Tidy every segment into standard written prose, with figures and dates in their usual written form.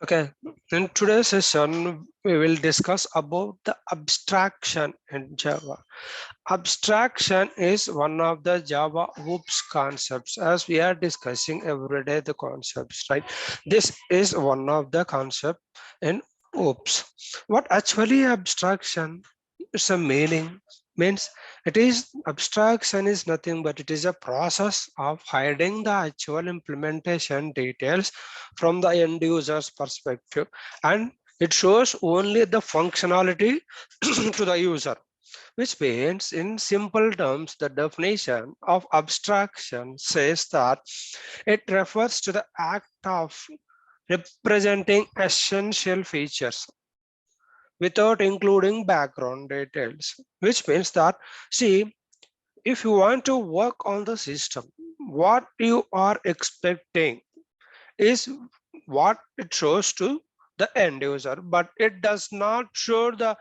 Okay, in today's session, we will discuss about the abstraction in Java. Abstraction is one of the Java OOPS concepts, as we are discussing every day the concepts, right? This is one of the concept in OOPS. What actually abstraction? It's a meaning, means it is abstraction is nothing but it is a process of hiding the actual implementation details from the end user's perspective, and it shows only the functionality to the user, which means in simple terms the definition of abstraction says that it refers to the act of representing essential features without including background details, which means that, see, if you want to work on the system, what you are expecting is what it shows to the end user, but it does not show the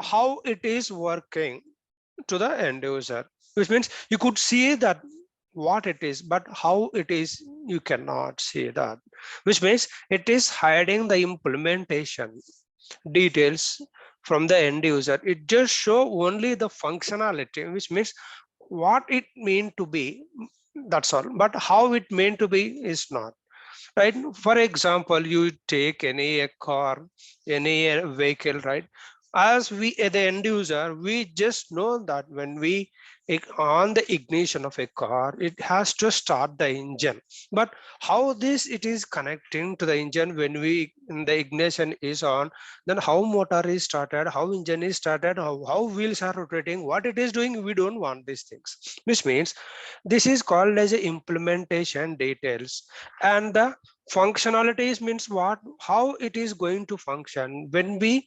how it is working to the end user, which means you could see that what it is, but how it is you cannot see that, which means it is hiding the implementation details from the end user. It just show only the functionality, which means what it mean to be, that's all, but how it meant to be is not, right? For example, you take any a car, any vehicle, right? As we at the end user, we just know that when we on the ignition of a car, it has to start the engine, but how this it is connecting to the engine when we the ignition is on, then how motor is started, how engine is started, how wheels are rotating, what it is doing, we don't want these things, which means this is called as a implementation details. And the functionalities means what, how it is going to function when we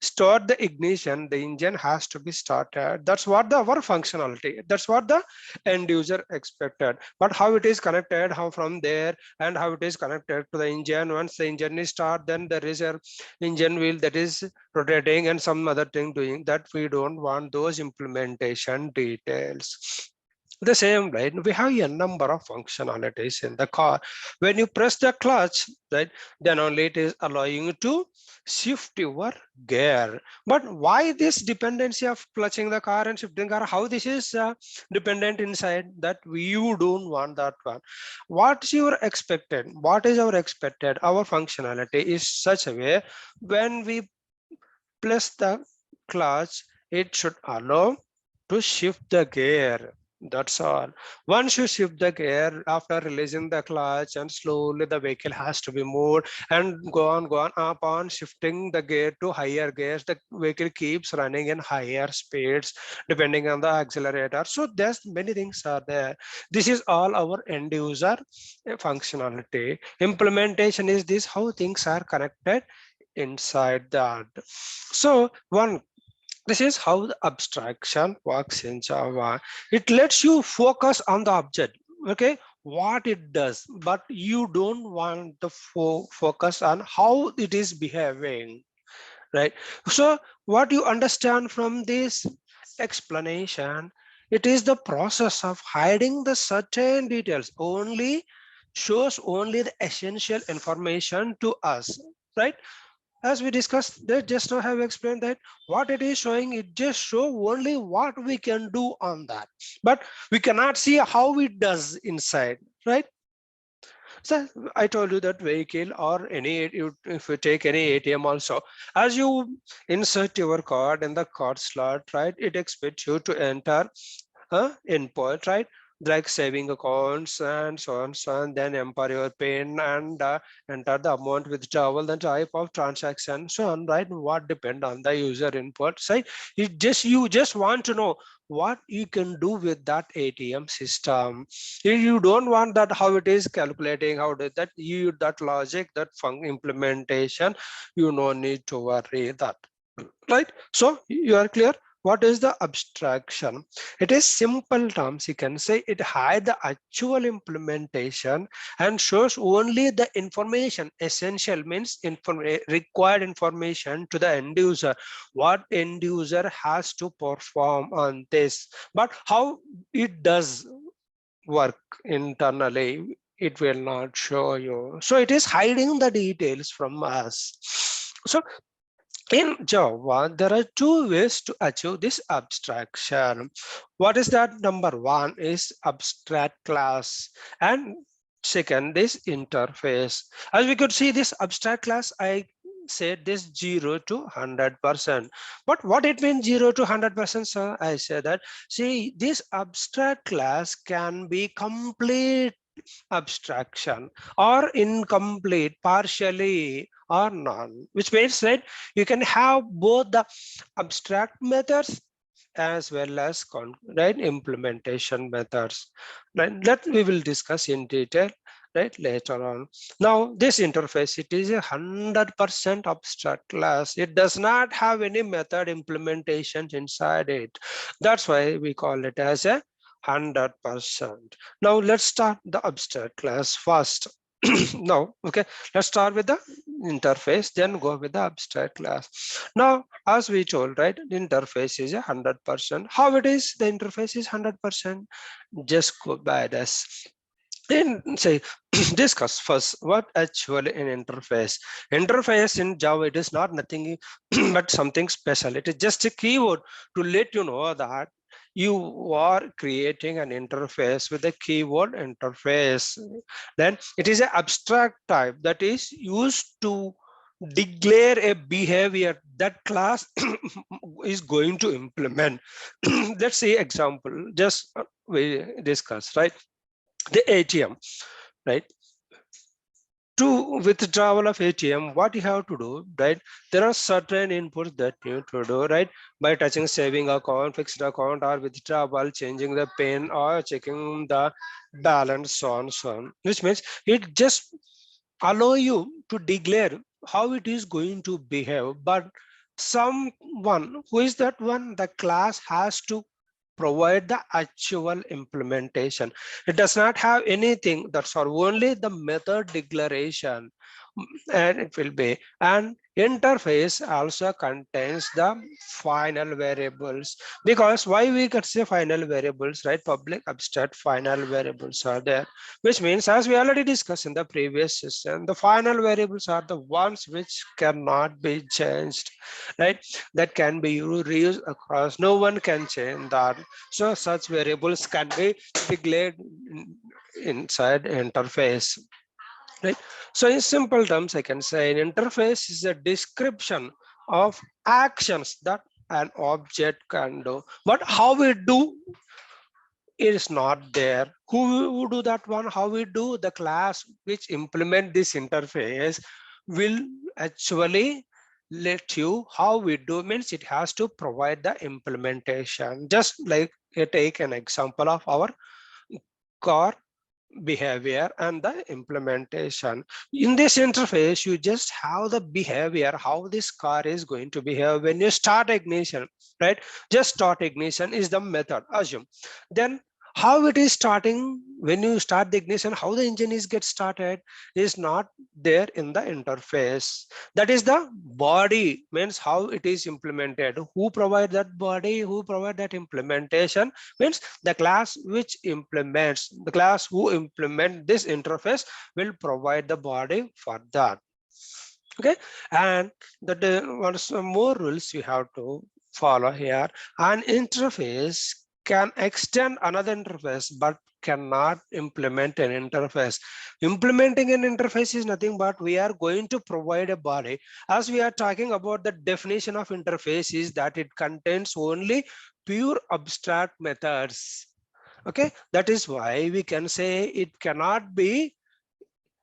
start the ignition, the engine has to be started, that's what the our functionality, that's what the end user expected. But how it is connected, how from there, and how it is connected to the engine, once the engine is start, then there is a engine wheel that is rotating and some other thing doing, that we don't want those implementation details. The same, right? We have a number of functionalities in the car. When you press the clutch, right, then only it is allowing you to shift your gear. But why this dependency of clutching the car and shifting car, how this is dependent inside, that you don't want that one. What's your expected, what is our expected, our functionality is such a way, when we press the clutch, it should allow to shift the gear. That's all. Once you shift the gear after releasing the clutch, and slowly the vehicle has to be moved and go on up on shifting the gear to higher gears. The vehicle keeps running in higher speeds depending on the accelerator. So there's many things are there. This is all our end user functionality. Implementation is this how things are connected inside that. So one, this is how the abstraction works in Java. It lets you focus on the object, okay, what it does, but you don't want the focus on how it is behaving, right? So what you understand from this explanation, it is the process of hiding the certain details, only shows only the essential information to us, right? As we discussed, they just now have explained that what it is showing, it just show only what we can do on that, but we cannot see how it does inside, right? So I told you that vehicle or any, if you take any ATM also, as you insert your card in the card slot, right, it expects you to enter input, right? Like saving accounts and so on, so on, then enter your PIN and enter the amount withdrawal, the type of transaction, so on, right? What depend on the user input, right? You just want to know what you can do with that ATM system. If you don't want that, how it is calculating, how did that you that logic, that implementation, you no need to worry that, right? So you are clear what is the abstraction. It is simple terms, you can say it hides the actual implementation and shows only the information, essential means required information to the end user, what end user has to perform on this, but how it does work internally, it will not show you. So it is hiding the details from us. So in Java, there are two ways to achieve this abstraction. What is that? Number one is abstract class, and second is interface. As we could see, this abstract class, I said this 0 to 100%. But what it means 0 to 100%, sir? I said that, see, this abstract class can be complete abstraction or incomplete, partially or none, which means that you can have both the abstract methods as well as right implementation methods. Right, that we will discuss in detail right later on. Now this interface, it is 100% abstract class. It does not have any method implementation inside it. That's why we call it as a 100%. Now let's start the abstract class first. Now, okay, let's start with the interface, then go with the abstract class. Now, as we told, right, the interface is 100%. How it is? The interface is 100%. Just go by this. And say discuss first what actually an interface. Interface in Java, it is not nothing but something special. It is just a keyword to let you know that you are creating an interface with a keyword interface. Then it is an abstract type that is used to declare a behavior that class is going to implement. Let's say example, just we discuss, right? The ATM, right? To withdrawal of ATM, what you have to do, right? There are certain inputs that you need to do, right? By touching saving account, fixed account, or withdrawal, changing the PIN, or checking the balance, so on, which means it just allow you to declare how it is going to behave. But someone, who is that one? The class has to provide the actual implementation. It does not have anything, that's all, only the method declaration. And it will be an interface also contains the final variables, because why we could say final variables, right? Public abstract final variables are there, which means, as we already discussed in the previous session, the final variables are the ones which cannot be changed, right? That can be reused across, no one can change that. So such variables can be declared inside interface, right? So in simple terms, I can say an interface is a description of actions that an object can do, but how we do is not there. Who will do that one? How we do? The class which implement this interface will actually let you how we do, means it has to provide the implementation. Just like take an example of our core behavior and the implementation. In this interface, you just have the behavior, how this car is going to behave when you start ignition, right? Just start ignition is the method, assume. Then how it is starting when you start the ignition, how the engine is get started is not there in the interface. That is the body, means how it is implemented. Who provide that body, who provide that implementation, means the class which implements, the class who implement this interface will provide the body for that. Okay, and what are some more rules you have to follow here? An interface can extend another interface but cannot implement an interface. Implementing an interface is nothing but we are going to provide a body. As we are talking about, the definition of interface is that it contains only pure abstract methods. Okay, that is why we can say it cannot be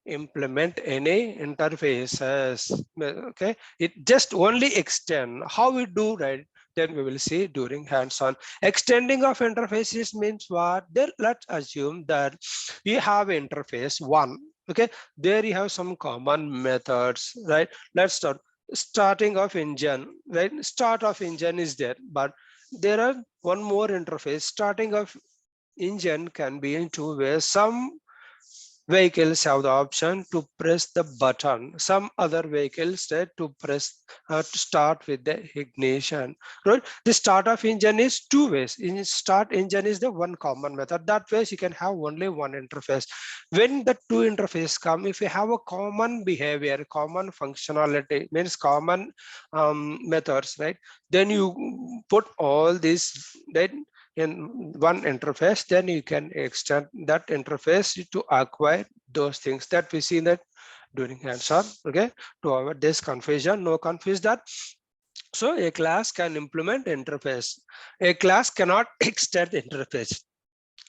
implement any interfaces. Okay, it just only extend. How we do, right? Then we will see during hands-on. Extending of interfaces means what? Then let's assume that you have interface one. Okay, there you have some common methods, right? Let's start. Starting of engine, right? Start of engine is there, but there are one more interface. Starting of engine can be in two ways. Some vehicles have the option to press the button. Some other vehicles said to press to start with the ignition. Right? The start of engine is two ways. In start engine is the one common method. That way you can have only one interface. When the two interface come, if you have a common behavior, common functionality, means common methods, right? Then you put all these, right, in one interface, then you can extend that interface to acquire those things that we see that during hands-on. Okay, to avoid this confusion, no confuse that. So a class can implement interface. A class cannot extend interface.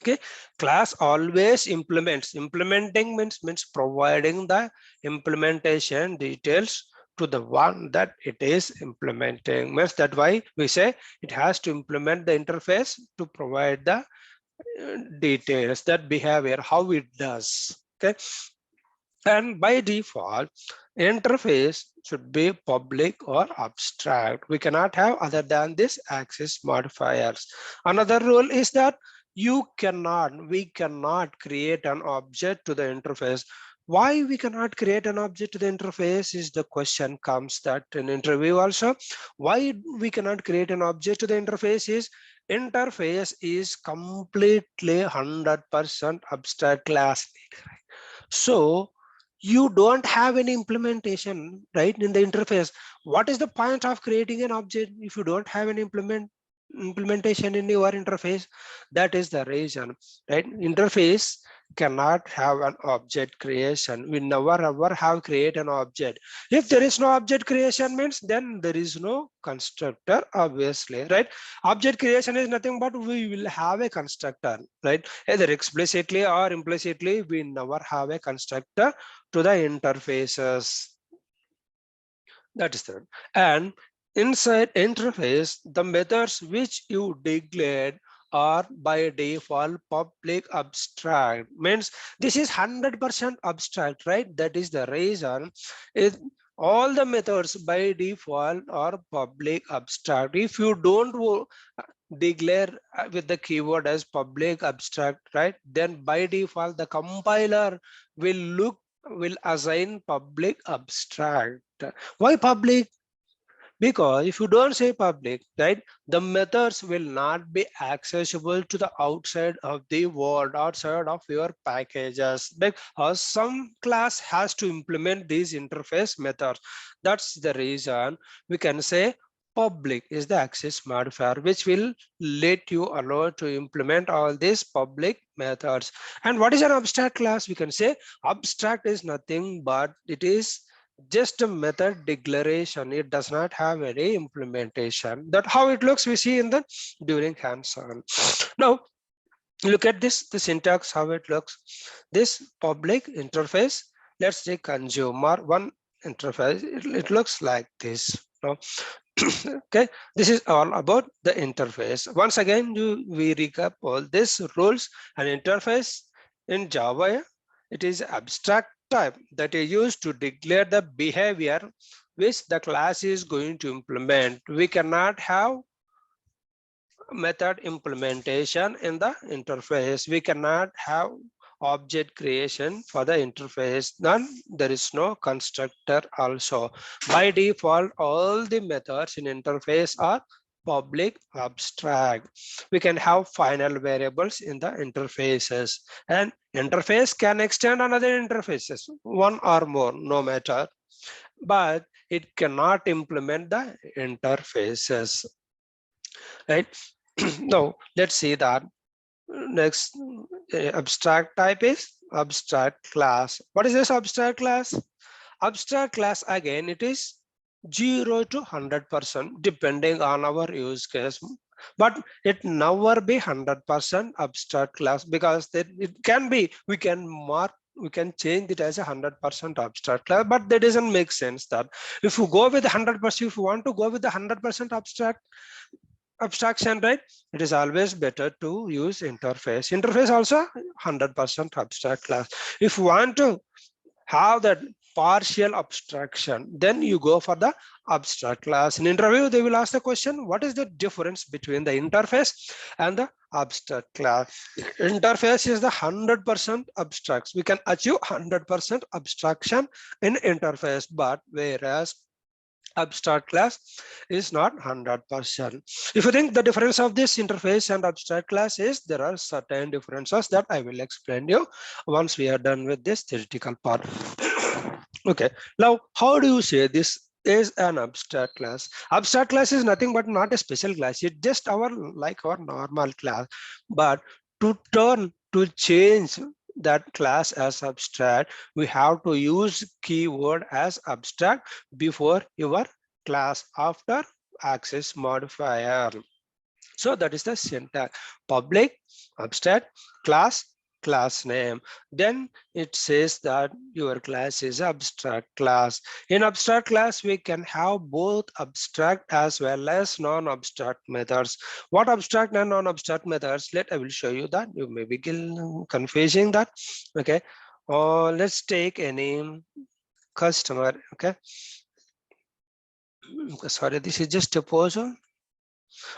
Okay, class always implements. Implementing means providing the implementation details to the one that it is implementing. Means that why we say it has to implement the interface to provide the details, that behavior, how it does. Okay, and by default interface should be public or abstract. We cannot have other than this access modifiers. Another rule is that we cannot create an object to the interface. Why we cannot create an object to the interface is the question comes that in interview also. Why we cannot create an object to the interface is interface is completely 100% abstract class. So you don't have any implementation, right, in the interface. What is the point of creating an object if you don't have an implementation in your interface? That is the reason, right? Interface cannot have an object creation. We never ever have create an object. If there is no object creation means then there is no constructor, obviously, right? Object creation is nothing but we will have a constructor, right? Either explicitly or implicitly, we never have a constructor to the interfaces. That is the, and inside interface, the methods which you declared are by default public abstract. Means this is 100% abstract, right? That is the reason is all the methods by default are public abstract. If you don't declare with the keyword as public abstract, right, then by default the compiler will assign public abstract. Why public? Because if you don't say public, right, the methods will not be accessible to the outside of the world, outside of your packages, because some class has to implement these interface methods. That's the reason we can say public is the access modifier, which will let you allow to implement all these public methods. And what is an abstract class? We can say abstract is nothing but it is just a method declaration. It does not have any implementation. That how it looks we see in the during hands-on. Now look at this, the syntax, how it looks. This public interface, let's say consumer one interface, it looks like this. Now okay, this is all about the interface. Once again we recap all these rules. An interface in Java, it is abstract type that is used to declare the behavior which the class is going to implement. We cannot have method implementation in the interface. We cannot have object creation for the interface. Then there is no constructor also. By default, all the methods in interface are public abstract. We can have final variables in the interfaces, and interface can extend another interfaces, one or more, no matter, but it cannot implement the interfaces, right? Now let's see that next abstract type is abstract class. What is this abstract class? Abstract class, again, it is 0 to 100% depending on our use case, but it never be 100% abstract class, because it can be, we can change it as a 100% abstract class, but that doesn't make sense. That if you go with 100%, if you want to go with the 100% abstraction, right, it is always better to use interface also 100% abstract class. If you want to have that partial abstraction, then you go for the abstract class. In interview, they will ask the question, what is the difference between the interface and the abstract class? Interface is the 100% abstract. We can achieve 100% abstraction in interface, but whereas abstract class is not 100%. If you think the difference of this interface and abstract class is, there are certain differences that I will explain you once we are done with this theoretical part. Okay, now how do you say this is an abstract class? Abstract class is nothing but not a special class. It's just our like our normal class, but to change that class as abstract, we have to use keyword as abstract before your class after access modifier. So that is the syntax: public, abstract, class name. Then it says that your class is abstract class. In abstract class, we can have both abstract as well as non-abstract methods. What abstract and non-abstract methods? I will show you that. You may be confusing that. Okay. Let's take any customer. Okay. Sorry, this is just a pause.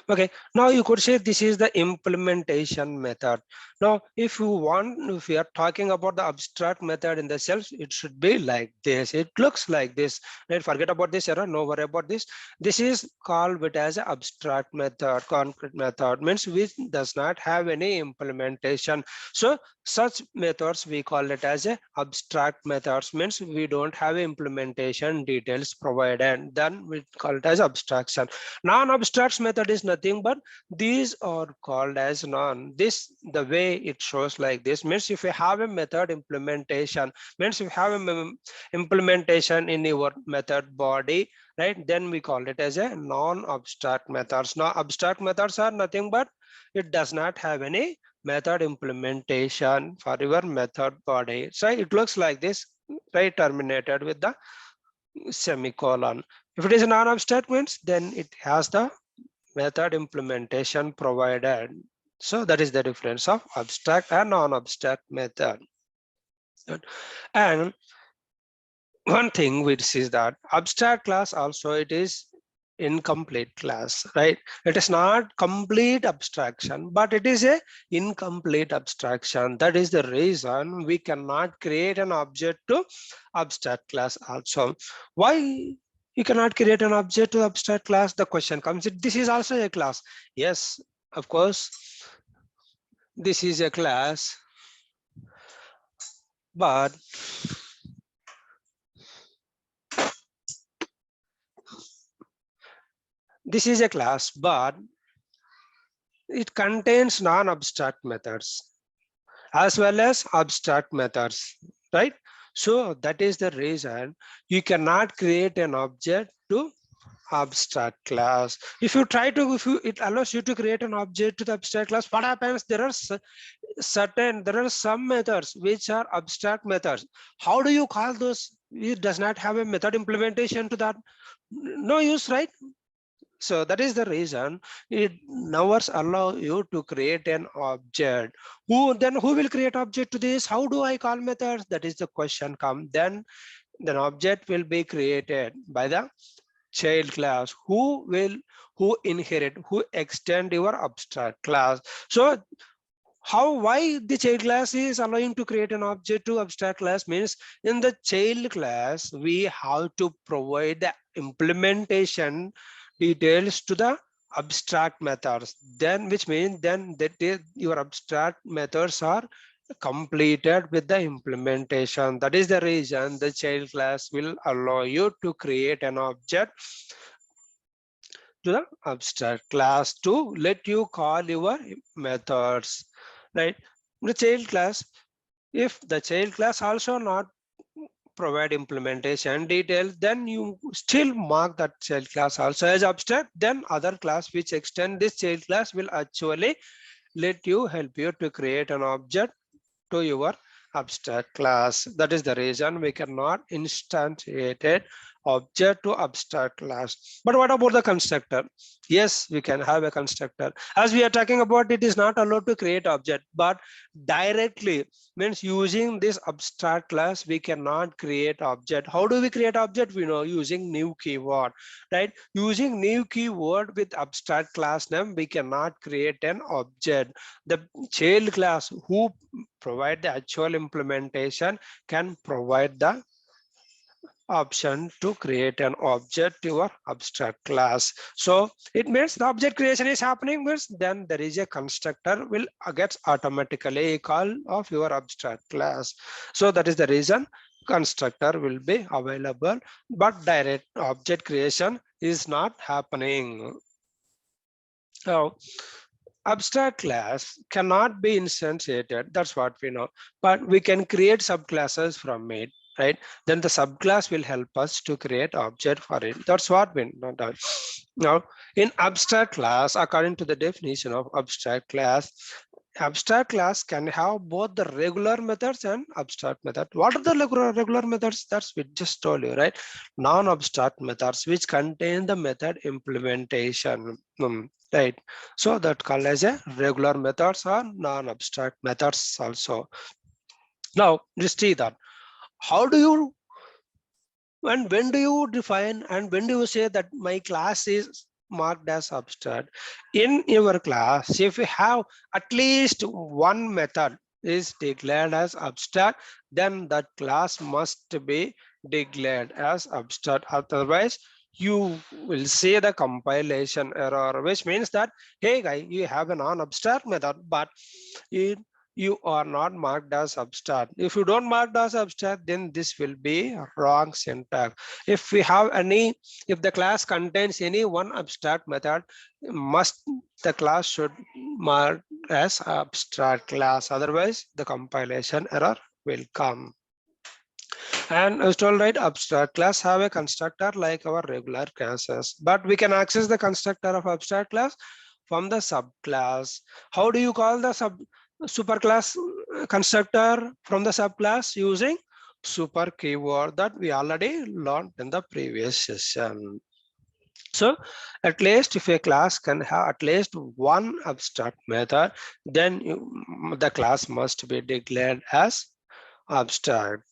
Okay, now you could say this is the implementation method. Now, if we are talking about the abstract method in the cells, it should be like this. It looks like this. Right? Forget about this error. No worry about this. This is called it as an abstract method. Concrete method means which does not have any implementation. So such methods we call it as a abstract methods, means we don't have implementation details provided. Then we call it as abstraction. Non-abstract method is nothing but these are called as non. This, the way it shows like this, means if you have a method implementation, means if you have a implementation in your method body, right, then we call it as a non-abstract methods. Now abstract methods are nothing but it does not have any method implementation for your method body. So it looks like this, right, terminated with the semicolon. If it is a non-abstract means then it has the method implementation provided. So that is the difference of abstract and non-abstract method. And one thing which is that abstract class also it is incomplete class, right? It is not complete abstraction, but it is a incomplete abstraction. That is the reason we cannot create an object to abstract class also. Why you cannot create an object to abstract class? The question comes, this is also a class. Yes, of course, this is a class, but this is a class, but it contains non-abstract methods as well as abstract methods, right? So that is the reason you cannot create an object to abstract class. If you try to, it allows you to create an object to the abstract class, what happens? There are some methods which are abstract methods. How do you call those? It does not have a method implementation to that. No use, right? So that is the reason it never allow you to create an object. Who will create object to this? How do I call methods? That is the question come. Then the object will be created by the child class who extend your abstract class. So why the child class is allowing to create an object to abstract class means in the child class we have to provide the implementation details to the abstract methods, then which means then that your abstract methods are completed with the implementation. That is the reason the child class will allow you to create an object to the abstract class to let you call your methods, right? The child class, if the child class also not provide implementation details, then you still mark that child class also as abstract. Then other class which extend this child class will actually help you to create an object to your abstract class. That is the reason we cannot instantiate object to abstract class. But what about the constructor? Yes, we can have a constructor. As we are talking about, it is not allowed to create object, but directly means using this abstract class, we cannot create object. How do we create object? We know using new keyword, right? Using new keyword with abstract class name, we cannot create an object. The child class who provide the actual implementation can provide the option to create an object to your abstract class. So it means the object creation is happening, means then there is a constructor will gets automatically a call of your abstract class. So that is the reason constructor will be available, but direct object creation is not happening. So abstract class cannot be instantiated, that's what we know, but we can create subclasses from it, right? Then the subclass will help us to create object for it. That's what we know. Now in abstract class, according to the definition of abstract class can have both the regular methods and abstract method. What are the regular methods? That's we just told you, right? Non-abstract methods which contain the method implementation, right? So that called as a regular methods or non-abstract methods also. Now let's see that how do you and when do you define and when do you say that my class is marked as abstract? In your class, if you have at least one method is declared as abstract, then that class must be declared as abstract. Otherwise, you will see the compilation error, which means that, hey guy, you have a non-abstract method, but it you are not marked as abstract. If you don't mark as abstract, then this will be wrong syntax. If we have any, if the class contains any one abstract method, must the class should mark as abstract class. Otherwise, the compilation error will come. And as told, right, abstract class have a constructor like our regular classes, but we can access the constructor of abstract class from the subclass. How do you call the superclass constructor from the subclass? Using super keyword that we already learned in the previous session. So at least if a class can have at least one abstract method, then the class must be declared as abstract.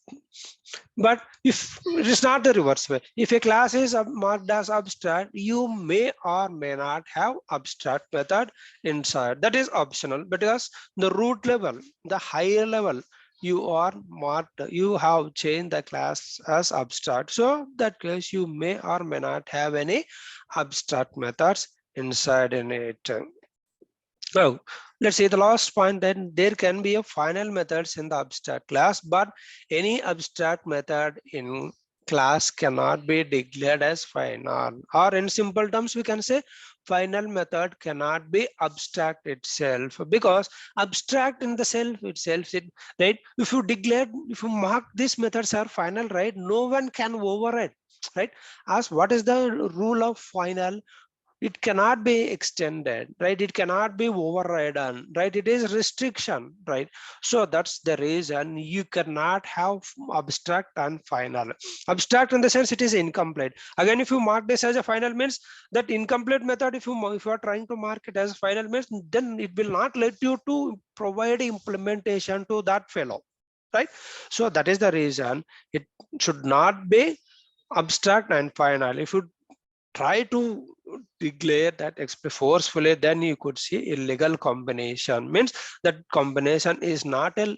But if it is not the reverse way, if a class is marked as abstract, you may or may not have abstract method inside. That is optional, because the root level, the higher level, you are marked, you have changed the class as abstract. So that case, you may or may not have any abstract methods inside in it. So let's say the last point, then there can be a final methods in the abstract class, but any abstract method in class cannot be declared as final. Or in simple terms, we can say final method cannot be abstract itself, because abstract in the self itself, right? If you declare, if you mark these methods are final, right, no one can override, right? As what is the rule of final? It cannot be extended, right? It cannot be overridden, right? It is restriction, right? So that's the reason you cannot have abstract and final. Abstract in the sense it is incomplete. Again, if you mark this as a final, means that incomplete method, if you are trying to mark it as final, means then it will not let you to provide implementation to that fellow, right? So that is the reason it should not be abstract and final. If you try to declare that forcefully, then you could see illegal combination, means that combination is not a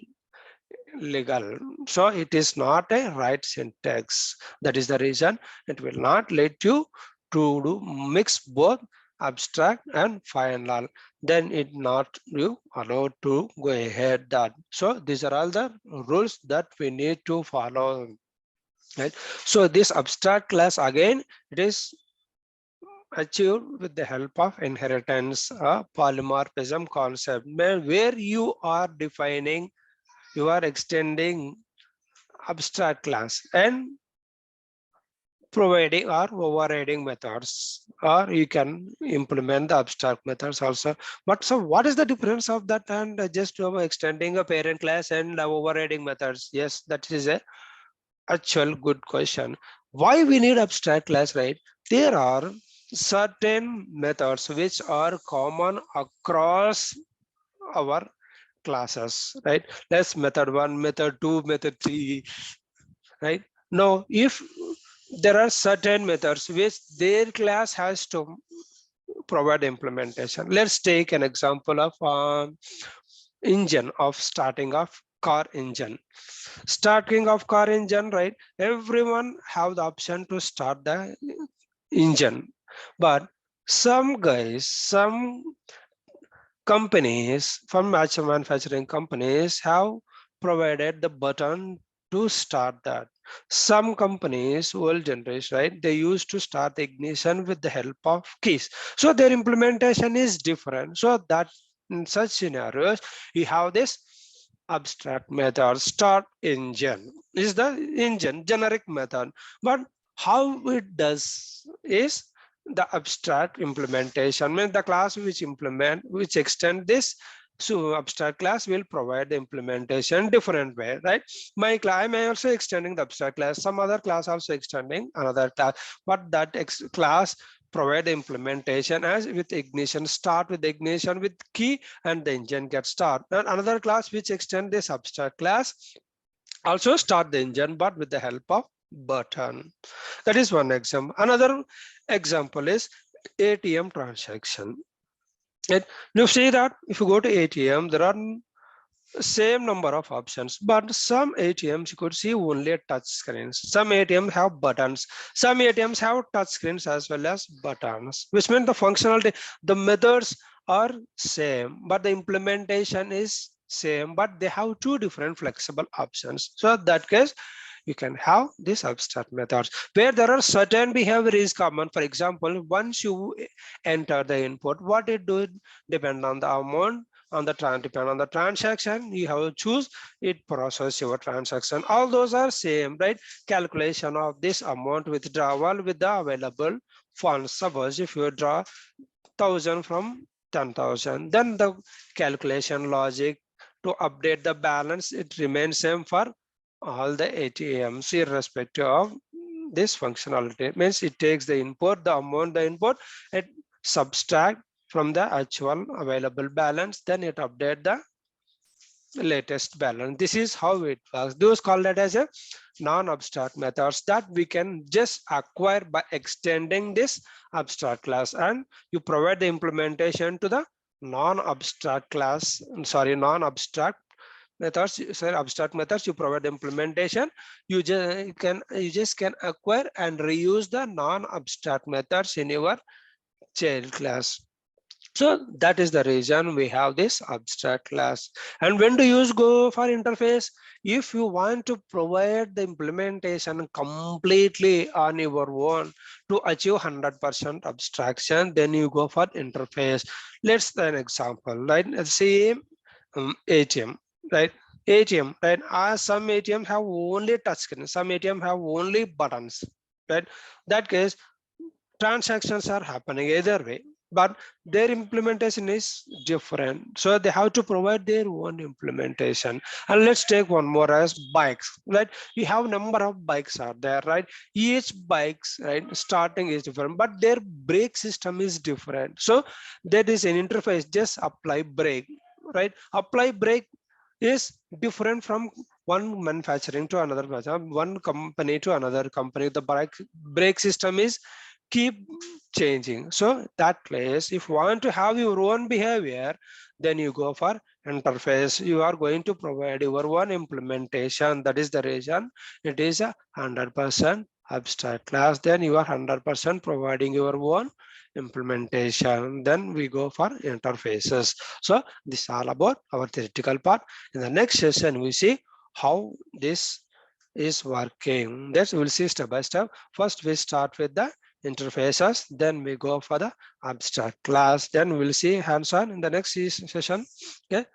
legal, so it is not a right syntax. That is the reason it will not let you to do mix both abstract and final, then it not you allowed to go ahead that. So these are all the rules that we need to follow, right? So this abstract class, again, it is achieved with the help of inheritance, a polymorphism concept, where you are defining, you are extending abstract class and providing or overriding methods, or you can implement the abstract methods also. But so what is the difference of that and just extending a parent class and overriding methods? Yes, that is a actual good question. Why we need abstract class, right? There are certain methods which are common across our classes, right? Let's method 1, method 2, method 3, right? Now, if there are certain methods which their class has to provide implementation. Let's take an example of engine of starting of car engine. Starting of car engine, right? Everyone have the option to start the engine, but some guys, some companies from manufacturing companies have provided the button to start that. Some companies, old generation, right, they used to start the ignition with the help of keys. So their implementation is different. So that in such scenarios, you have this abstract method, start engine is the engine generic method. But how it does is the abstract implementation means the class which extend this. So abstract class will provide the implementation different way, right? My class I also extending the abstract class, some other class also extending another class, but that class provide the implementation as with ignition, start with ignition with key and the engine gets start. And another class which extend this abstract class also start the engine but with the help of button. That is one example. Another example is ATM transaction. You see that if you go to ATM, there are same number of options, but some ATMs you could see only touch screens. Some ATMs have buttons. Some ATMs have touch screens as well as buttons, which means the functionality, the methods are same, but the implementation is same, but they have two different flexible options. So in that case, you can have these abstract methods where there are certain behavior is common. For example, once you enter the input, what it do depend on the amount on the depend on the transaction. You have to choose it, process your transaction. All those are same, right? Calculation of this amount withdrawal with the available funds. Suppose if you draw 1,000 from 10,000, then the calculation logic to update the balance, it remains same for all the ATMs irrespective of this functionality. Means it takes the input, the amount, the input, it subtract from the actual available balance, then it update the latest balance. This is how it works. Those called that as a non-abstract methods that we can just acquire by extending this abstract class, and you provide the implementation to the non-abstract class, sorry, non-abstract methods, sorry, abstract methods. You provide the implementation, you just can acquire and reuse the non-abstract methods in your child class. So that is the reason we have this abstract class. And when do you go for interface? If you want to provide the implementation completely on your own to achieve 100% abstraction, then you go for interface. Let's take an example, right? Let's say ATM, right? ATM, right? Some ATM have only touchscreen, some ATM have only buttons, right? That case, transactions are happening either way, but their implementation is different. So they have to provide their own implementation. And let's take one more as bikes, right? We have number of bikes are there, right? Each bikes, right, starting is different, but their brake system is different. So there is an interface, just apply brake, right? Apply brake is different from one manufacturing to another, one company to another company. The brake system is keep changing. So that place, if you want to have your own behavior, then you go for interface. You are going to provide your own implementation. That is the reason it is a 100% abstract class. Then you are 100% providing your own implementation. Then we go for interfaces. So this is all about our theoretical part. In the next session, we see how this is working. That we'll see step by step. First, we start with the interfaces, then we go for the abstract class, then we'll see hands-on in the next session. Okay.